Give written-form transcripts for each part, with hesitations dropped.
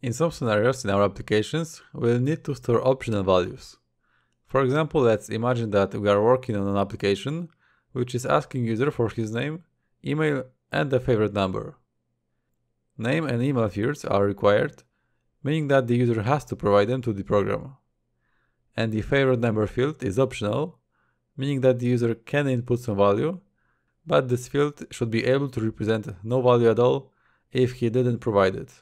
In some scenarios in our applications, we'll need to store optional values. For example, let's imagine that we are working on an application which is asking user for his name, email, and a favorite number. Name and email fields are required, meaning that the user has to provide them to the program. And the favorite number field is optional, meaning that the user can input some value, but this field should be able to represent no value at all if he didn't provide it.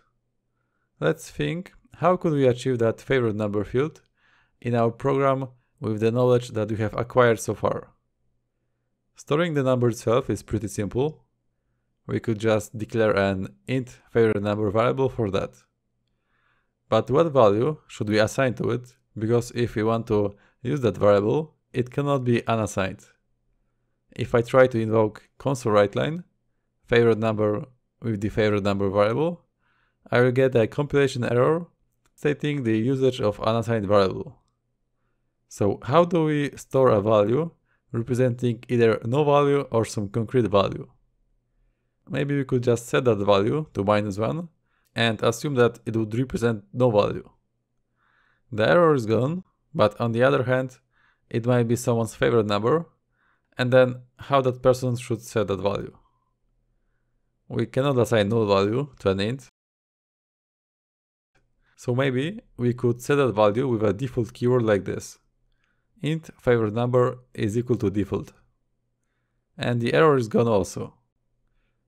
Let's think, how could we achieve that favorite number field in our program with the knowledge that we have acquired so far? Storing the number itself is pretty simple. We could just declare an int favorite number variable for that. But what value should we assign to it? Because if we want to use that variable, it cannot be unassigned. If I try to invoke console writeLine, favorite number with the favorite number variable, I will get a compilation error stating the usage of unassigned variable. So how do we store a value representing either no value or some concrete value? Maybe we could just set that value to -1 and assume that it would represent no value. The error is gone, but on the other hand, it might be someone's favorite number, and then how that person should set that value. We cannot assign null value to an int, so maybe we could set that value with a default keyword like this. Int favorite number is equal to default. And the error is gone also.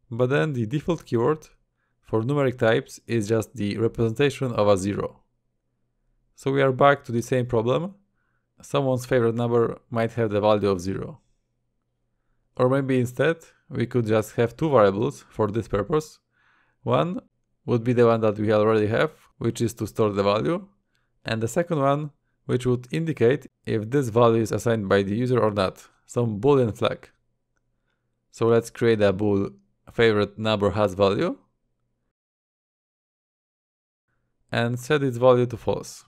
But then the default keyword for numeric types is just the representation of a 0. So we are back to the same problem. Someone's favorite number might have the value of 0. Or maybe instead, we could just have two variables for this purpose. One would be the one that we already have, which is to store the value. And the second one, which would indicate if this value is assigned by the user or not, some boolean flag. So let's create a bool favorite number has value and set its value to false.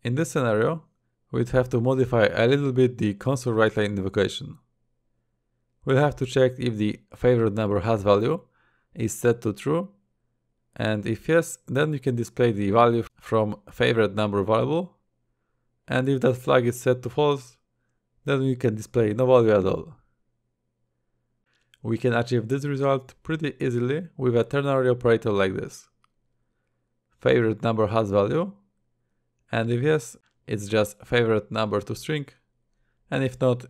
In this scenario, we'd have to modify a little bit the console writeLine invocation. We'll have to check if the favorite number has value is set to true, and if yes, then we can display the value from favorite number variable, and if that flag is set to false, then we can display no value at all. We can achieve this result pretty easily with a ternary operator like this. Favorite number has value, and if yes, it's just favorite number to string, and if not,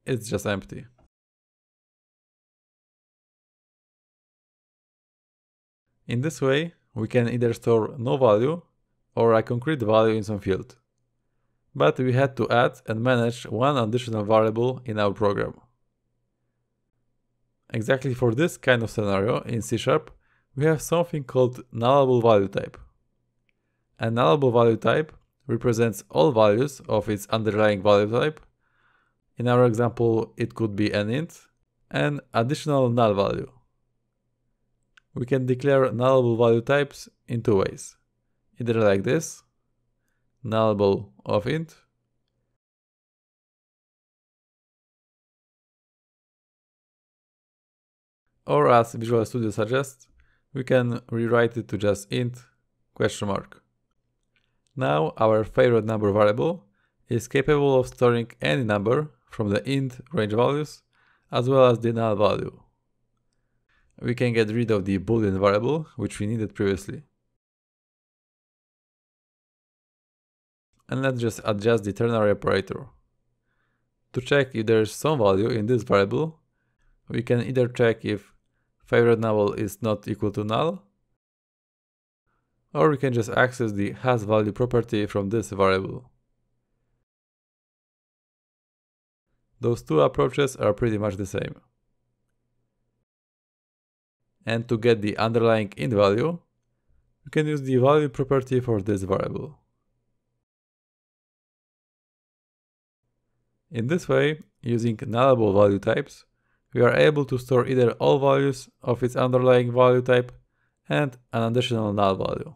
it's just empty. In this way, we can either store no value or a concrete value in some field. But we had to add and manage one additional variable in our program. Exactly for this kind of scenario in C#, we have something called nullable value type. A nullable value type represents all values of its underlying value type. In our example, it could be an int, and additional null value. We can declare nullable value types in two ways. Either like this, nullable of int, or as Visual Studio suggests, we can rewrite it to just int ? Now our favorite number variable is capable of storing any number from the int range values as well as the null value. We can get rid of the boolean variable which we needed previously. And let's just adjust the ternary operator. To check if there is some value in this variable, we can either check if favorite null is not equal to null, or we can just access the hasValue property from this variable. Those two approaches are pretty much the same. And to get the underlying int value, we can use the value property for this variable. In this way, using nullable value types, we are able to store either all values of its underlying value type and an additional null value.